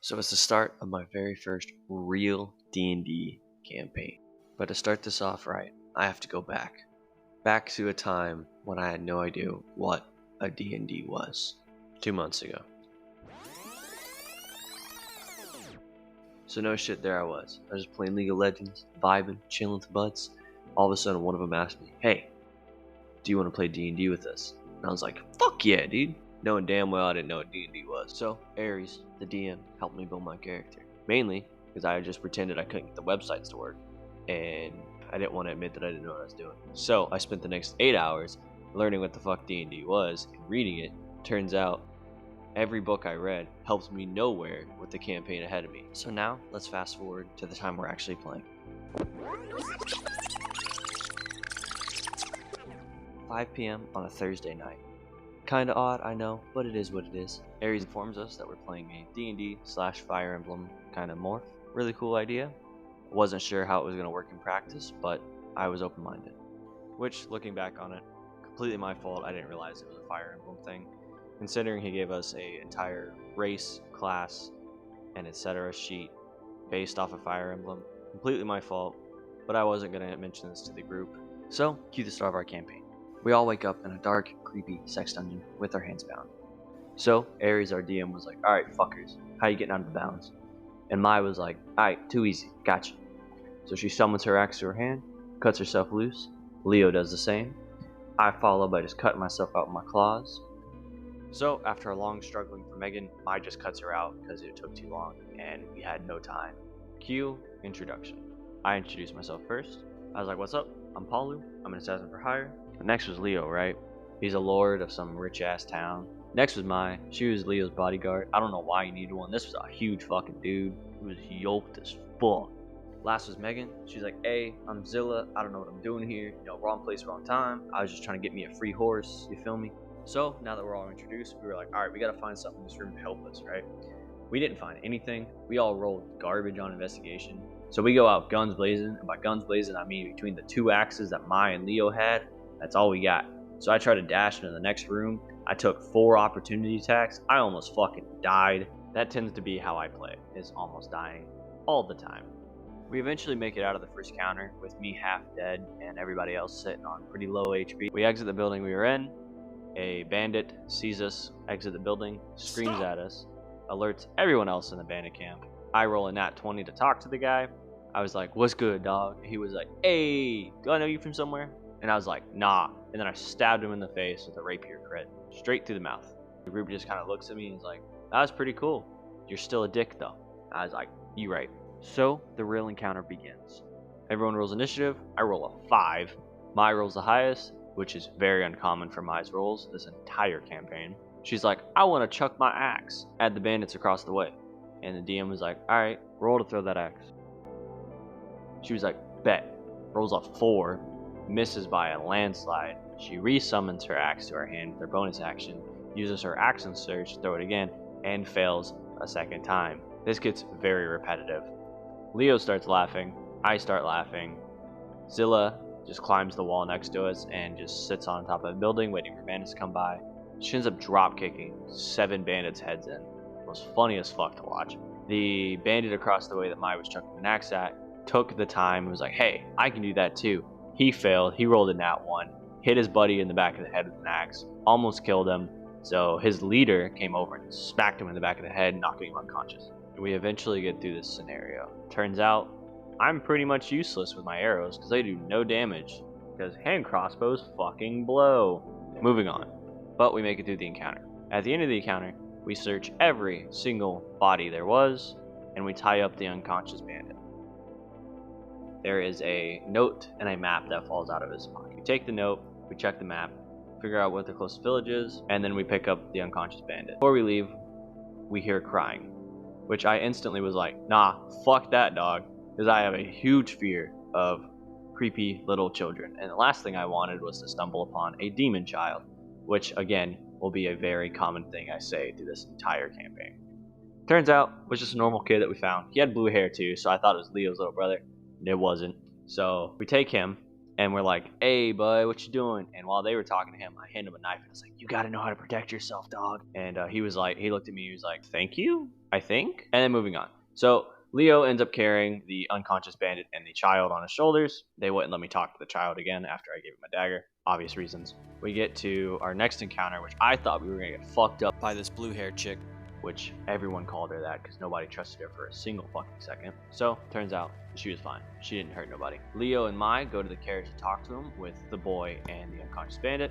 So it's the start of my very first real D&D campaign. But to start this off right, I have to go back. Back to a time when I had no idea what a D&D was. 2 months ago. So no shit, there I was just playing League of Legends, vibing, chilling with the buds. All of a sudden one of them asked me, "Hey, do you want to play D&D with us?" And I was like, "Fuck yeah, dude." Knowing damn well I didn't know what D&D was. So Aries, the DM, helped me build my character. Mainly because I just pretended I couldn't get the websites to work. And I didn't want to admit that I didn't know what I was doing. So I spent the next 8 hours learning what the fuck D&D was and reading it. Turns out every book I read helped me nowhere with the campaign ahead of me. So now let's fast forward to the time we're actually playing. 5 p.m. on a Thursday night. Kinda odd, I know, but it is what it is. Aries informs us that we're playing a D&D / Fire Emblem kind of morph. Really cool idea. Wasn't sure how it was going to work in practice, but I was open-minded. Which, looking back on it, completely my fault. I didn't realize it was a Fire Emblem thing. Considering he gave us a entire race, class, and etc. sheet based off of Fire Emblem. Completely my fault, but I wasn't going to mention this to the group. So, cue the start of our campaign. We all wake up in a dark, creepy sex dungeon with our hands bound. So, Aries, our DM, was like, "Alright, fuckers, how you getting out of the bounds?" And Mai was like, "Alright, too easy, gotcha." So she summons her axe to her hand, cuts herself loose. Leo does the same. I follow by just cutting myself out with my claws. So, after a long struggling for Megan, Mai just cuts her out because it took too long and we had no time. Cue introduction. I introduced myself first. I was like, "What's up? I'm Paulu. I'm an assassin for hire." Next was Leo, right? He's a lord of some rich ass town. Next was Mai. She was Leo's bodyguard. I don't know why you needed one. This was a huge fucking dude. He was yoked as fuck. Last was Megan. She's like, "Hey, I'm Zilla. I don't know what I'm doing here. Wrong place, wrong time. I was just trying to get me a free horse. You feel me?" So now that we're all introduced, we were like, "Alright, we gotta find something in this room to help us, right?" We didn't find anything. We all rolled garbage on investigation. So we go out guns blazing, and by guns blazing I mean between the 2 axes that Mai and Leo had, that's all we got. So I tried to dash into the next room. I took 4 opportunity attacks. I almost fucking died. That tends to be how I play, is almost dying all the time. We eventually make it out of the first counter with me half dead and everybody else sitting on pretty low HP. We exit the building we were in. A bandit sees us exit the building, screams at us, alerts everyone else in the bandit camp. I roll a nat 20 to talk to the guy. I was like, "What's good, dog?" He was like, "Hey, do I know you from somewhere?" And I was like, "Nah." And then I stabbed him in the face with a rapier crit, straight through the mouth. The group just kind of looks at me and is like, "That was pretty cool. You're still a dick, though." I was like, "You right." So the real encounter begins. Everyone rolls initiative. I roll a 5. Mai rolls the highest, which is very uncommon for Mai's rolls this entire campaign. She's like, "I want to chuck my axe at the bandits across the way." And the DM was like, "Alright, roll to throw that axe." She was like, "Bet." Rolls a 4. Misses by a landslide. She resummons her axe to her hand with her bonus action, uses her action surge to throw it again, and fails a second time. This gets very repetitive. Leo starts laughing. I start laughing. Zilla just climbs the wall next to us and just sits on top of the building waiting for bandits to come by. She ends up drop kicking 7 bandits' heads in. It was funny as fuck to watch. The bandit across the way that Mai was chucking an axe at took the time and was like, "Hey, I can do that too." He failed. He rolled a nat 1, hit his buddy in the back of the head with an axe, almost killed him. So his leader came over and smacked him in the back of the head, knocking him unconscious. We eventually get through this scenario. Turns out I'm pretty much useless with my arrows because they do no damage, because hand crossbows fucking blow. Moving on. But we make it through the encounter. At the end of the encounter, we search every single body there was, and we tie up the unconscious bandit. There is a note and a map that falls out of his pocket. We take the note, we check the map, figure out what the closest village is, and then we pick up the unconscious bandit. Before we leave, we hear crying, which I instantly was like, "Nah, fuck that, dog," because I have a huge fear of creepy little children. And the last thing I wanted was to stumble upon a demon child, which again will be a very common thing I say through this entire campaign. Turns out it was just a normal kid that we found. He had blue hair too, so I thought it was Leo's little brother. It wasn't. So we take him, And we're like, hey, bud, what you doing? And while they were talking to him, I handed him a knife and I was like, you gotta know how to protect yourself, dog. And he looked at me, he was like, thank you, I think. And then moving on. So Leo ends up carrying the unconscious bandit and the child on his shoulders. They wouldn't let me talk to the child again after I gave him a dagger. Obvious reasons. We get to our next encounter, which I thought we were gonna get fucked up by this blue-haired chick, which everyone called her that because nobody trusted her for a single fucking second. So turns out she was fine. She didn't hurt nobody. Leo and Mai go to the carriage to talk to him with the boy and the unconscious bandit.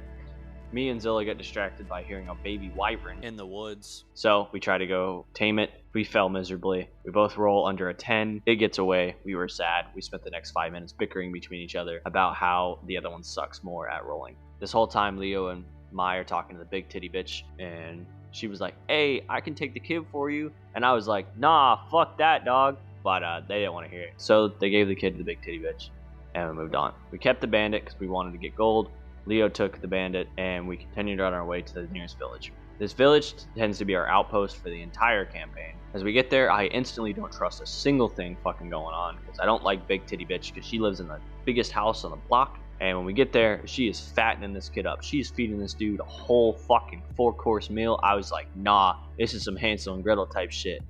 Me and Zilla get distracted by hearing a baby wyvern in the woods. So we try to go tame it. We fell miserably. We both roll under a 10. It gets away. We were sad. We spent the next 5 minutes bickering between each other about how the other one sucks more at rolling. This whole time, Leo and Mai are talking to the big titty bitch, and she was like, hey, I can take the kid for you. And I was like, nah, fuck that, dog. But they didn't want to hear it. So they gave the kid to the big titty bitch, and we moved on. We kept the bandit because we wanted to get gold. Leo took the bandit, and we continued on our way to the nearest village. This village tends to be our outpost for the entire campaign. As we get there, I instantly don't trust a single thing fucking going on, because I don't like big titty bitch, because she lives in the biggest house on the block. And when we get there, she is fattening this kid up. She's feeding this dude a whole fucking 4-course meal. I was like, nah, this is some Hansel and Gretel type shit.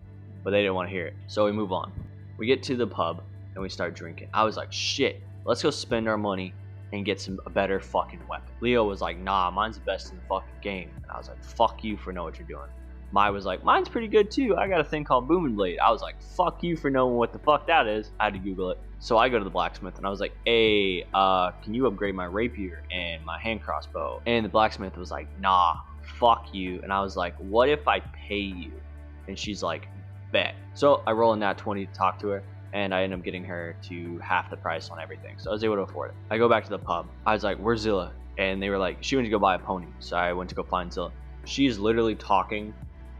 But they didn't want to hear it. So we move on. We get to the pub and we start drinking. I was like, shit, let's go spend our money and get a better fucking weapon. Leo was like, nah, mine's the best in the fucking game. And I was like, fuck you for knowing what you're doing. Mai was like, mine's pretty good too. I got a thing called Booming Blade. I was like, fuck you for knowing what the fuck that is. I had to Google it. So I go to the blacksmith and I was like, hey, can you upgrade my rapier and my hand crossbow? And the blacksmith was like, nah, fuck you. And I was like, what if I pay you? And she's like, bet. So I roll in that 20 to talk to her, and I end up getting her to half the price on everything. So I was able to afford it. I go back to the pub. I was like, where's Zilla? And they were like, she went to go buy a pony. So I went to go find Zilla. She's literally talking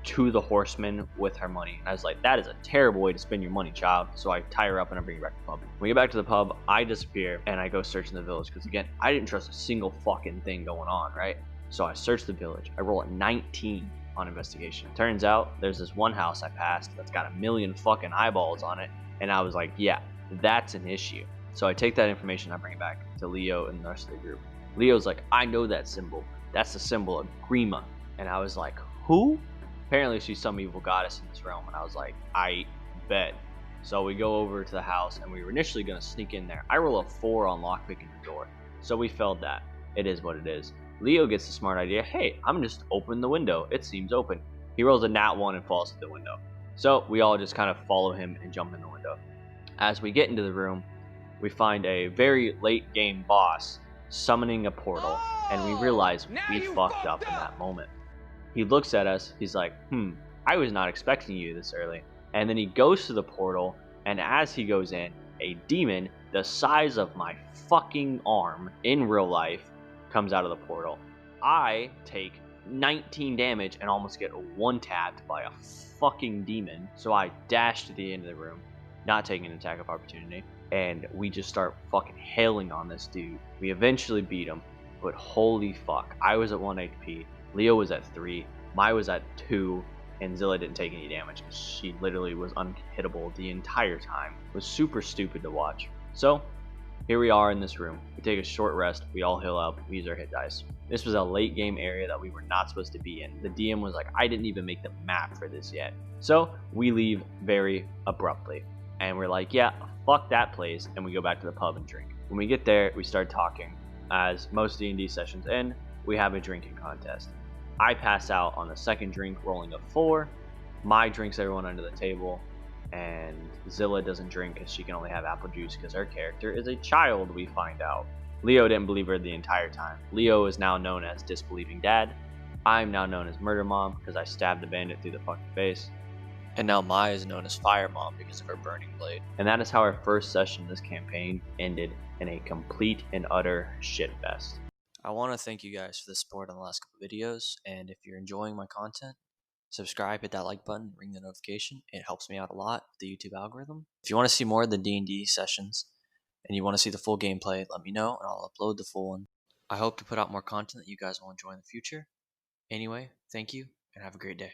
to the horseman with her money. And I was like, that is a terrible way to spend your money, child. So I tie her up and I bring her back to the pub. When we get back to the pub, I disappear and I go search in the village. Because again, I didn't trust a single fucking thing going on, right? So I search the village. I roll a 19 on investigation. Turns out there's this one house I passed that's got 1 million fucking eyeballs on it. And I was like, yeah, that's an issue. So I take that information, I bring it back to Leo and the rest of the group. Leo's like, I know that symbol. That's the symbol of Grima. And I was like, who? Apparently she's some evil goddess in this realm. And I was like, I bet. So we go over to the house and we were initially going to sneak in there. I roll a 4 on lockpicking the door. So we failed that. It is what it is. Leo gets the smart idea, hey, I'm just open the window. It seems open. He rolls a nat 1 and falls through the window. So we all just kind of follow him and jump in the window. As we get into the room, we find a very late game boss summoning a portal, and we realize we fucked up in that moment. He looks at us, he's like, I was not expecting you this early. And then he goes to the portal, and as he goes in, a demon the size of my fucking arm in real life comes out of the portal. I take 19 damage and almost get one-tapped by a fucking demon. So I dash to the end of the room, not taking an attack of opportunity, and we just start fucking hailing on this dude. We eventually beat him, but holy fuck, I was at 1 HP, Leo was at 3, Mai was at 2, and Zilla didn't take any damage because she literally was unhittable the entire time. It was super stupid to watch. So here we are in this room. We take a short rest, we all heal up, we use our hit dice. This was a late game area that we were not supposed to be in. The DM was like, I didn't even make the map for this yet. So we leave very abruptly. And we're like, yeah, fuck that place, and we go back to the pub and drink. When we get there, we start talking. As most D&D sessions end, we have a drinking contest. I pass out on the second drink, rolling a 4. Mai drinks everyone under the table, and Zilla doesn't drink because she can only have apple juice because her character is a child, we find out. Leo didn't believe her the entire time. Leo is now known as Disbelieving Dad. I'm now known as Murder Mom because I stabbed the bandit through the fucking face. And now Mai is known as Fire Mom because of her burning blade. And that is how our first session of this campaign ended in a complete and utter shitfest. I want to thank you guys for the support on the last couple videos, and if you're enjoying my content, subscribe, hit that like button, ring the notification. It helps me out a lot with the YouTube algorithm. If you want to see more of the D&D sessions and you want to see the full gameplay, let me know and I'll upload the full one. I hope to put out more content that you guys will enjoy in the future. Anyway, thank you and have a great day.